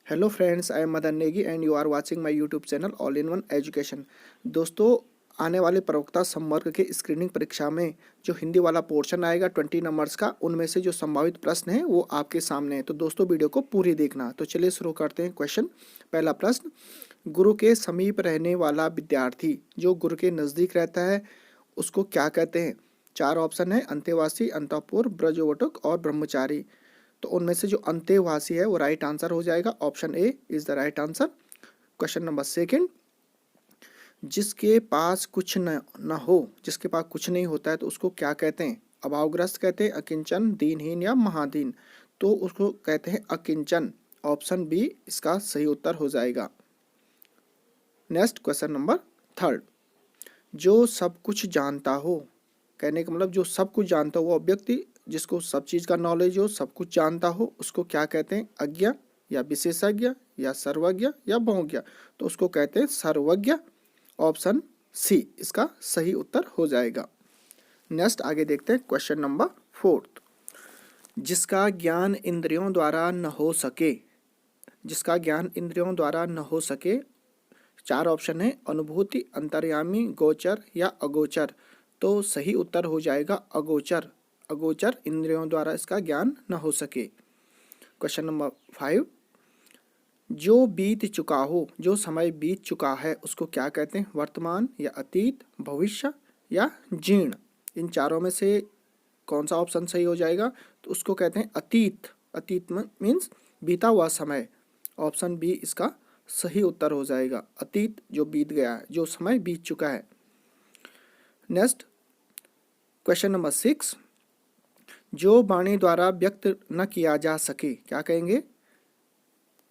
Hello friends, I am Madan Negi and you are watching my YouTube channel all in one education. दोस्तों, आने वाले प्रवक्ता संवर्ग के स्क्रीनिंग परीक्षा में जो हिंदी वाला पोर्शन आएगा 20 नंबर्स का, उनमें से जो संभावित प्रश्न है वो आपके सामने है। तो दोस्तों, वीडियो को पूरी देखना। तो चलिए शुरू करते हैं क्वेश्चन। पहला प्रश्न, गुरु के समीप रहने वाला विद्यार्थी जो गुरु के नज़दीक रहता है उसको क्या कहते हैं? चार ऑप्शन है, अंतेवासी, अंतःपुर, ब्रजवटुक और ब्रह्मचारी। तो उनमें से जो अंतेवासी है वो राइट आंसर हो जाएगा। Option A is the right answer. Question number second, जिसके पास कुछ न हो, जिसके पास कुछ नहीं होता है तो उसको क्या कहते हैं? अभावग्रस्त कहते हैं, अकिंचन, दीनहीन या महादीन। तो उसको कहते हैं अकिंचन। ऑप्शन बी इसका सही उत्तर हो जाएगा। नेक्स्ट क्वेश्चन नंबर थर्ड, जो सब कुछ जानता हो, कहने का मतलब जो सब कुछ जानता हो, वो व्यक्ति जिसको सब चीज़ का नॉलेज हो, सब कुछ जानता हो, उसको क्या कहते हैं? अज्ञ या विशेषज्ञ या सर्वज्ञ या बहुज्ञ। तो उसको कहते हैं सर्वज्ञ। ऑप्शन सी इसका सही उत्तर हो जाएगा। नेक्स्ट आगे देखते हैं क्वेश्चन नंबर फोर्थ, जिसका ज्ञान इंद्रियों द्वारा न हो सके, जिसका ज्ञान इंद्रियों द्वारा न हो सके। चार ऑप्शन है, अनुभूति, अंतर्यामी, गोचर या अगोचर। तो सही उत्तर हो जाएगा अगोचर। अगोचर इंद्रियों द्वारा इसका ज्ञान न हो सके। क्वेश्चन नंबर 5, जो बीत चुका हो, जो समय बीत चुका है उसको क्या कहते हैं? वर्तमान या अतीत, भविष्य या जीर्ण। इन चारों में से कौन सा ऑप्शन सही हो जाएगा? तो उसको कहते हैं अतीत। अतीत मीन्स बीता हुआ समय। ऑप्शन बी इसका सही उत्तर हो जाएगा। अतीत जो बीत गया है, जो समय बीत चुका है। नेक्स्ट क्वेश्चन नंबर 6, जो वाणी द्वारा व्यक्त न किया जा सके, क्या कहेंगे?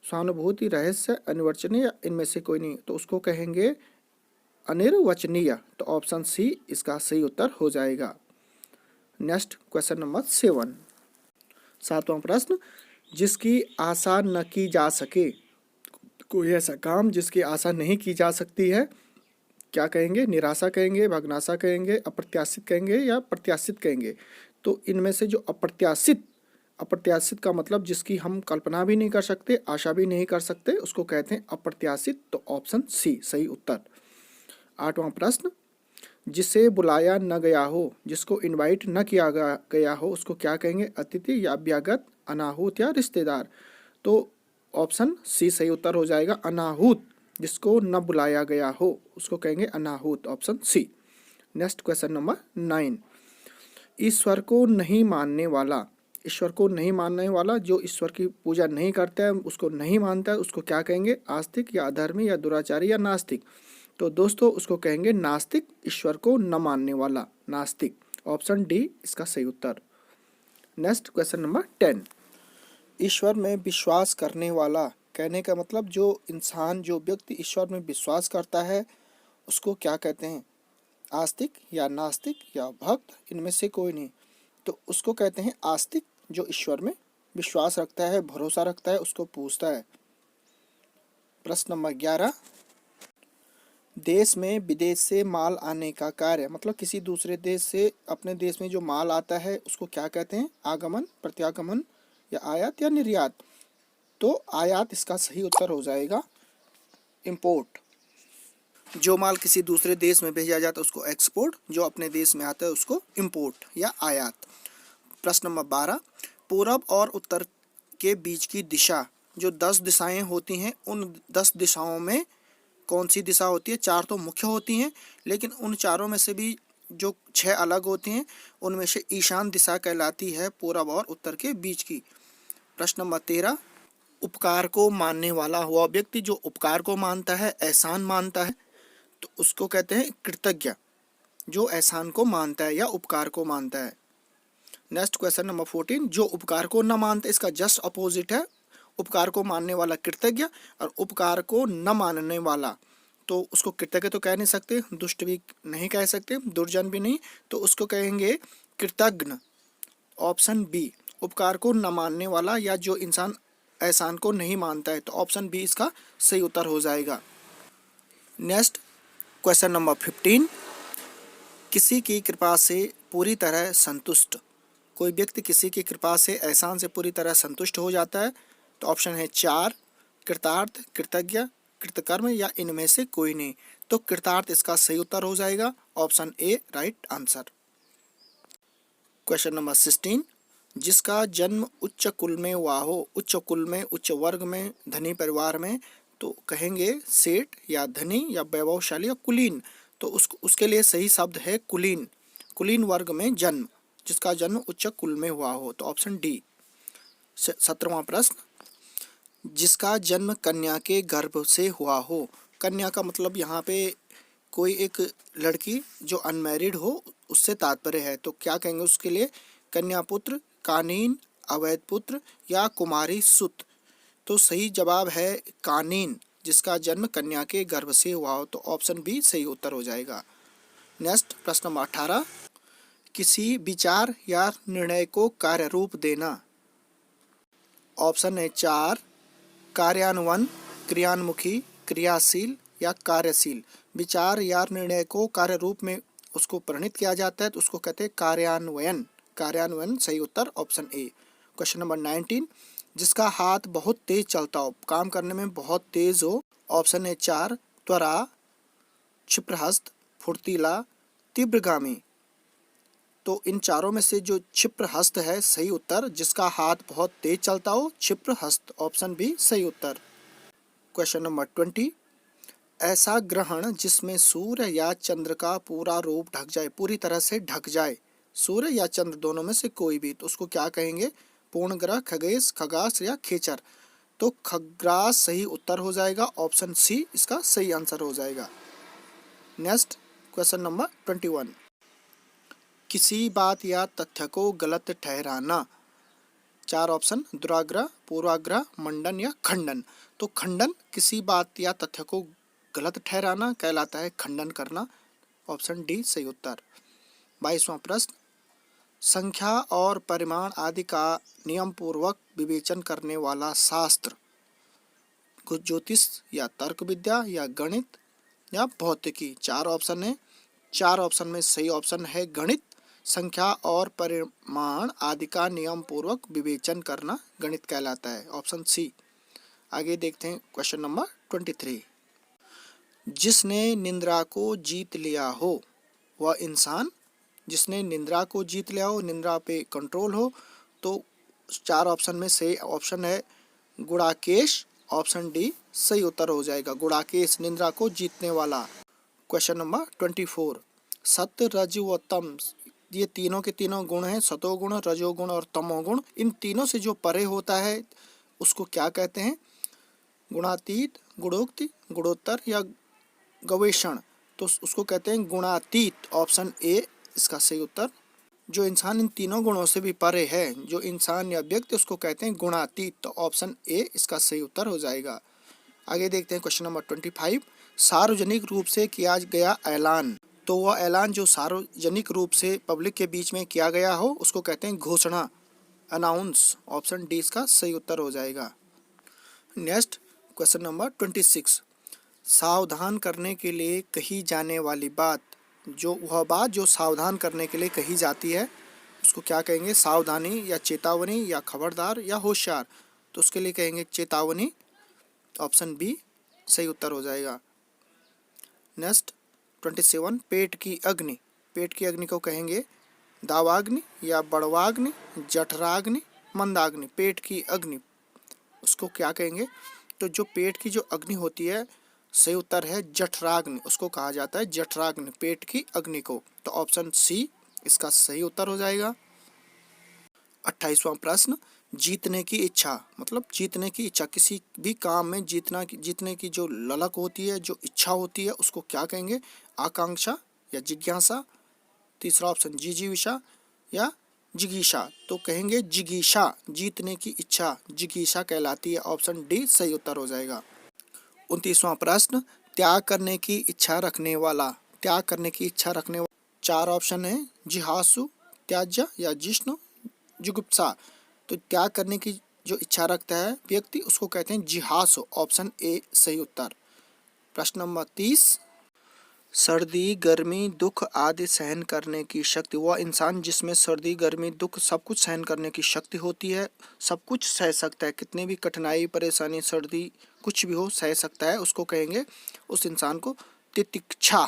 स्वानुभूति, रहस्य, अनिर्वचनीय, इनमें से कोई नहीं। तो उसको कहेंगे अनिर्वचनीय। तो ऑप्शन सी इसका सही उत्तर हो जाएगा। नेक्स्ट क्वेश्चन नंबर 7, सातवां प्रश्न, जिसकी आशा न की जा सके, कोई ऐसा काम जिसकी आशा नहीं की जा सकती है, क्या कहेंगे? निराशा कहेंगे, भग्नाशा कहेंगे, अप्रत्याशित कहेंगे या प्रत्याशित कहेंगे। तो इनमें से जो अप्रत्याशित, अप्रत्याशित का मतलब जिसकी हम कल्पना भी नहीं कर सकते, आशा भी नहीं कर सकते, उसको कहते हैं अप्रत्याशित। तो ऑप्शन सी सही उत्तर। आठवां प्रश्न, जिसे बुलाया न गया हो, जिसको इनवाइट न किया गया हो, उसको क्या कहेंगे? अतिथि या अभ्यागत, अनाहूत या रिश्तेदार। तो ऑप्शन सी सही उत्तर हो जाएगा, अनाहूत। जिसको न बुलाया गया हो उसको कहेंगे अनाहूत। Option C. Next question number 9, ईश्वर को नहीं मानने वाला, ईश्वर को नहीं मानने वाला जो ईश्वर की पूजा नहीं करता है, उसको नहीं मानता है, उसको क्या कहेंगे? आस्तिक या अधर्मी या दुराचारी या नास्तिक। तो दोस्तों उसको कहेंगे नास्तिक। ईश्वर को न मानने वाला नास्तिक। ऑप्शन डी इसका सही उत्तर। नेक्स्ट क्वेश्चन नंबर 10, ईश्वर में विश्वास करने वाला, कहने का मतलब जो इंसान, जो व्यक्ति ईश्वर में विश्वास करता है उसको क्या कहते हैं? आस्तिक या नास्तिक या भक्त, इनमें से कोई नहीं। तो उसको कहते हैं आस्तिक। जो ईश्वर में विश्वास रखता है, भरोसा रखता है, उसको पूछता है। प्रश्न नंबर 11, देश में विदेश से माल आने का कार्य, मतलब किसी दूसरे देश से अपने देश में जो माल आता है उसको क्या कहते हैं? आगमन, प्रत्यागमन या आयात या निर्यात। तो आयात इसका सही उत्तर हो जाएगा। इंपोर्ट, जो माल किसी दूसरे देश में भेजा जाता है उसको एक्सपोर्ट, जो अपने देश में आता है उसको इंपोर्ट या आयात। प्रश्न नंबर 12, पूरब और उत्तर के बीच की दिशा, जो 10 दिशाएं होती हैं, उन 10 दिशाओं में कौन सी दिशा होती है? 4 तो मुख्य होती हैं, लेकिन उन चारों में से भी जो 6 अलग होती हैं उनमें से ईशान दिशा कहलाती है पूरब और उत्तर के बीच की। प्रश्न नंबर 13, उपकार को मानने वाला हुआ व्यक्ति जो उपकार को मानता है, एहसान मानता है, तो उसको कहते हैं कृतज्ञ। जो एहसान को मानता है या उपकार को मानता है। नेक्स्ट क्वेश्चन नंबर 14, जो उपकार को न मानता, इसका जस्ट अपोजिट है। उपकार को मानने वाला कृतज्ञ और उपकार को न मानने वाला, तो उसको कृतज्ञ तो कह नहीं सकते, दुष्ट भी नहीं कह सकते, दुर्जन भी नहीं, तो उसको कहेंगे कृतज्ञ। ऑप्शन बी, उपकार को न मानने वाला या जो इंसान एहसान को नहीं मानता है। तो ऑप्शन बी इसका सही उत्तर हो जाएगा। नेक्स्ट क्वेश्चन नंबर 15, किसी की कृपा से पूरी तरह संतुष्ट, कोई व्यक्ति किसी की कृपा से, एहसान से पूरी तरह संतुष्ट हो जाता है। तो ऑप्शन है 4, कृतार्थ, कृतज्ञ, कृतकर्म या इनमें से कोई नहीं। तो कृतार्थ इसका सही उत्तर हो जाएगा, option A right answer. Question number 16, जिसका जन्म उच्च कुल में हुआ हो, उच्च कुल में, उच्च वर्ग में, धनी परिवार में, तो कहेंगे सेठ या धनी या वैभवशाली या कुलीन। तो उसके लिए सही शब्द है कुलीन, कुलीन वर्ग में जन्म, जिसका जन्म उच्च कुल में हुआ हो, तो ऑप्शन डी। 17वां प्रश्न, जिसका जन्म कन्या के गर्भ से हुआ हो। कन्या का मतलब यहाँ पे कोई एक लड़की जो अनमैरिड हो उससे तात्पर्य है, तो क्या कहेंगे उसके लिए, कन्या पुत्र, कानीन, अवैध पुत्र या कुमारी सुत। तो सही जवाब है कानीन, जिसका जन्म कन्या के गर्भ से हुआ हो, तो ऑप्शन बी सही उत्तर हो जाएगा। नेक्स्ट प्रश्न नंबर 18, किसी विचार या निर्णय को कार्य रूप देना। ऑप्शन है 4, कार्यान्वयन, क्रियान्मुखी, क्रियाशील या कार्यशील। विचार या निर्णय को कार्य रूप में उसको परिणित किया जाता है, तो उसको कहते हैं कार्यान्वयन, कार्यान्वयन सही उत्तर ऑप्शन ए। क्वेश्चन नंबर 19, जिसका हाथ बहुत तेज चलता हो, काम करने में बहुत तेज हो। ऑप्शन है 4, त्वरा, क्षिप्रहस्त, फुर्तीला, तीव्रगामी। तो इन चारों में से जो क्षिप्रहस्त है सही उत्तर, जिसका हाथ बहुत तेज चलता हो, क्षिप्रहस्त, ऑप्शन बी सही उत्तर। क्वेश्चन नंबर 20, ऐसा ग्रहण जिसमें सूर्य या चंद्र का पूरा रूप ढक जाए, पूरी तरह से ढक जाए, सूर्य या चंद्र दोनों में से कोई भी, तो उसको क्या कहेंगे, पूर्ण ग्रह, खगेश, खगास या खेचर। तो खग्रास सही उत्तर हो जाएगा, ऑप्शन सी इसका सही आंसर हो जाएगा। नेक्स्ट क्वेश्चन नंबर 21, किसी बात या तथ्य को गलत ठहराना। 4 ऑप्शन, दुराग्रह, पूर्वाग्रह, मंडन या खंडन। तो खंडन, किसी बात या तथ्य को गलत ठहराना कहलाता है खंडन करना, ऑप्शन डी सही उत्तर। 22वां प्रश्न, संख्या और परिमाण आदि का नियम पूर्वक विवेचन करने वाला शास्त्र, कुछ ज्योतिष या तर्क विद्या या गणित या भौतिकी। 4 ऑप्शन है, 4 ऑप्शन में सही ऑप्शन है गणित। संख्या और परिमाण आदि का नियम पूर्वक विवेचन करना गणित कहलाता है, ऑप्शन सी। आगे देखते हैं क्वेश्चन नंबर 23, जिसने निंद्रा को जीत लिया हो वह इंसान, जिसने निंद्रा को जीत लिया हो, निंद्रा पे कंट्रोल हो, तो 4 ऑप्शन में सही ऑप्शन है गुड़ाकेश, ऑप्शन डी सही उत्तर हो जाएगा, गुड़ाकेश, निंद्रा को जीतने वाला। क्वेश्चन नंबर 24, सत्य, रज व तम, ये तीनों के तीनों गुण हैं, सतोगुण, रजोगुण और तमोगुण। इन तीनों से जो परे होता है उसको क्या कहते हैं, गुणातीत, गुणोक्ति, गुणोत्तर या गवेषण। तो उसको कहते हैं गुणातीत, ऑप्शन ए इसका सही उत्तर। जो इंसान इन तीनों गुणों से भी परे है, जो इंसान या व्यक्ति, उसको कहते हैं गुणातीत, तो ऑप्शन ए इसका सही उत्तर हो जाएगा। आगे देखते हैं क्वेश्चन नंबर 25, सार्वजनिक रूप से किया गया ऐलान। तो वह ऐलान जो सार्वजनिक रूप से पब्लिक के बीच में किया गया हो उसको कहते हैं घोषणा, अनाउंस, ऑप्शन डी इसका सही उत्तर हो जाएगा। नेक्स्ट क्वेश्चन नंबर 26, सावधान करने के लिए कही जाने वाली बात, जो वह बात जो सावधान करने के लिए कही जाती है उसको क्या कहेंगे, सावधानी या चेतावनी या खबरदार या होशियार। तो उसके लिए कहेंगे चेतावनी, ऑप्शन बी सही उत्तर हो जाएगा। नेक्स्ट 27, पेट की अग्नि, पेट की अग्नि को कहेंगे दावाग्नि या बड़वाग्नि, जठराग्नि, मंदाग्नि। पेट की अग्नि उसको क्या कहेंगे, तो जो पेट की जो अग्नि होती है सही उत्तर है जठराग्नि, उसको कहा जाता है जठराग्नि, पेट की अग्नि को, तो ऑप्शन सी इसका सही उत्तर हो जाएगा। 28वां प्रश्न, जीतने की इच्छा, मतलब जीतने की इच्छा, किसी भी काम में जीतने की जो ललक होती है, जो इच्छा होती है उसको क्या कहेंगे, आकांक्षा या जिज्ञासा। तीसरा ऑप्शन जिजीविषा या जिगीषा, तो कहेंगे जिगीषा, जीतने की इच्छा जिगीषा कहलाती है, ऑप्शन डी सही उत्तर हो जाएगा। 29वां प्रश्न, त्याग करने की इच्छा रखने वाला, त्याग करने की इच्छा रखने वाला। 4 ऑप्शन है जिहासु, त्याज्य या जिष्णु, जुगुप्सा। तो त्याग करने की जो इच्छा रखता है व्यक्ति उसको कहते हैं जिहासु, ऑप्शन ए सही उत्तर। प्रश्न नंबर 30, सर्दी गर्मी दुख आदि सहन करने की शक्ति, वह इंसान जिसमें सर्दी गर्मी दुख सब कुछ सहन करने की शक्ति होती है, सब कुछ सह सकता है, कितनी भी कठिनाई परेशानी सर्दी कुछ भी हो सह सकता है, उसको कहेंगे उस इंसान को तितिक्षा।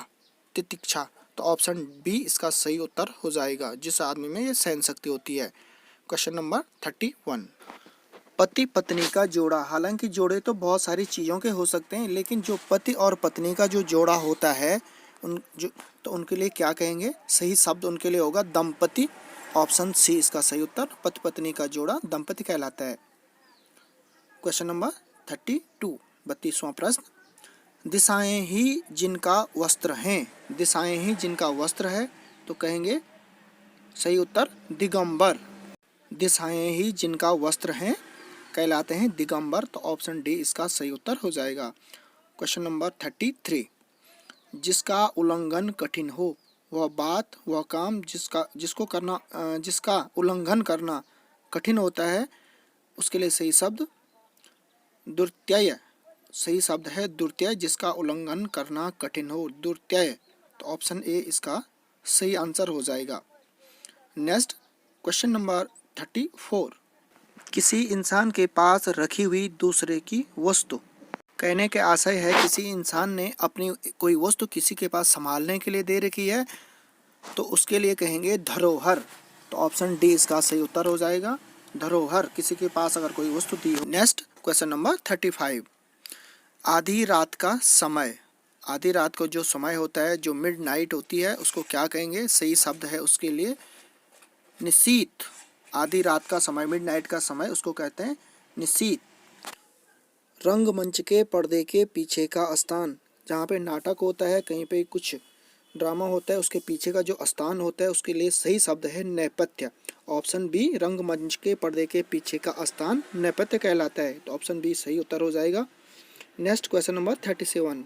तितिक्षा, तो ऑप्शन बी इसका सही उत्तर हो जाएगा, जिस आदमी में ये सहन शक्ति होती है। Question number 31। पति पत्नी का जोड़ा, हालांकि जोड़े तो बहुत सारी चीज़ों के हो सकते हैं, लेकिन जो पति और पत्नी का जो जोड़ा होता है तो उनके लिए क्या कहेंगे? सही शब्द उनके लिए होगा दंपति। ऑप्शन सी इसका सही उत्तर, पति पत्नी का जोड़ा दंपति कहलाता है। क्वेश्चन नंबर 32, 32वां प्रश्न। दिशाएं ही जिनका वस्त्र हैं, दिशाएं ही जिनका वस्त्र है, तो कहेंगे सही उत्तर दिगंबर। दिशाएं ही जिनका वस्त्र हैं कहलाते हैं दिगंबर, तो ऑप्शन डी इसका सही उत्तर हो जाएगा। Question number 33। जिसका उल्लंघन कठिन हो, वह बात वह काम जिसका उल्लंघन करना कठिन होता है, उसके लिए सही शब्द दुर्त्यय। सही शब्द है दुर्त्यय, जिसका उल्लंघन करना कठिन हो, दुर्त्यय, तो ऑप्शन ए इसका सही आंसर हो जाएगा। Next question number 34। किसी इंसान के पास रखी हुई दूसरे की वस्तु, कहने के आशय है किसी इंसान ने अपनी कोई वस्तु किसी के पास संभालने के लिए दे रखी है, तो उसके लिए कहेंगे धरोहर, तो ऑप्शन डी इसका सही उत्तर हो जाएगा, धरोहर, किसी के पास अगर कोई वस्तु दी हो। Next question number 35। आधी रात का समय, आधी रात को जो समय होता है, जो मिडनाइट होती है, उसको क्या कहेंगे? सही शब्द है उसके लिए निशीथ। आधी रात का समय, मिडनाइट का समय, उसको कहते हैं निशीथ। रंगमंच के पर्दे के पीछे का स्थान, जहाँ पे नाटक होता है, कहीं पे कुछ ड्रामा होता है, उसके पीछे का जो स्थान होता है, उसके लिए सही शब्द है नेपथ्य। ऑप्शन बी रंगमंच के पर्दे के पीछे का स्थान नेपथ्य कहलाता है, तो ऑप्शन बी सही उत्तर हो जाएगा। Next question number 37।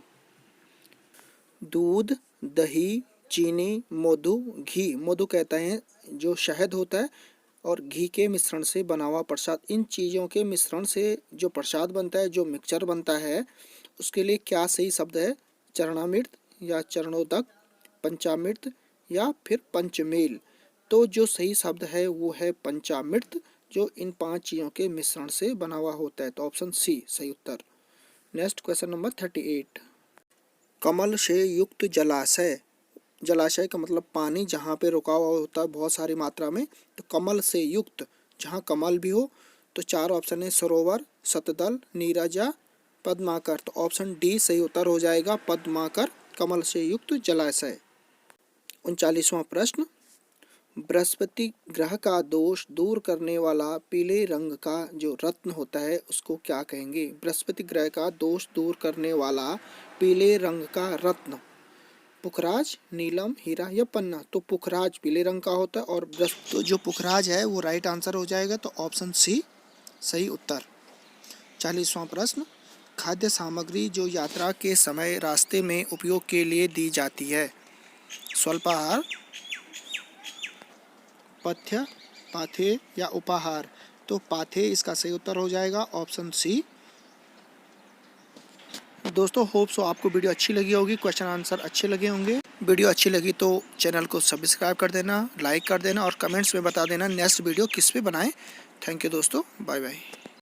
दूध दही चीनी मधु घी, मधु कहता है जो शहद होता है, और घी के मिश्रण से बना हुआ प्रसाद, इन चीज़ों के मिश्रण से जो प्रसाद बनता है, जो मिक्सचर बनता है, उसके लिए क्या सही शब्द है? चरणामृत या चरणोदक, पंचामृत या फिर पंचमेल, तो जो सही शब्द है वो है पंचामृत, जो इन 5 चीज़ों के मिश्रण से बना हुआ होता है, तो ऑप्शन सी सही उत्तर। Next question number 38। कमल से युक्त जलाशय, जलाशय का मतलब पानी जहाँ पे रुका हुआ होता है बहुत सारी मात्रा में, तो कमल से युक्त, जहाँ कमल भी हो, तो 4 ऑप्शन है सरोवर, शतदल, नीरजा, पद्माकर, तो ऑप्शन डी सही उत्तर हो जाएगा, पद्माकर, कमल से युक्त जलाशय। 39वां प्रश्न। बृहस्पति ग्रह का दोष दूर करने वाला पीले रंग का जो रत्न होता है, उसको क्या कहेंगे? बृहस्पति ग्रह का दोष दूर करने वाला पीले रंग का रत्न, पुखराज, नीलम, हीरा या पन्ना, तो पुखराज पीले रंग का होता है, और तो जो पुखराज है वो राइट आंसर हो जाएगा, तो ऑप्शन सी सही उत्तर। 40वां प्रश्न। खाद्य सामग्री जो यात्रा के समय रास्ते में उपयोग के लिए दी जाती है, स्वल्पाहार, पथ्य, पाथेय या उपाहार, तो पाथेय इसका सही उत्तर हो जाएगा, ऑप्शन सी। दोस्तों होप सो आपको वीडियो अच्छी लगी होगी, क्वेश्चन आंसर अच्छे लगे होंगे। वीडियो अच्छी लगी तो चैनल को सब्सक्राइब कर देना, लाइक कर देना, और कमेंट्स में बता देना नेक्स्ट वीडियो किस पे बनाएं। थैंक यू दोस्तों, बाय बाय।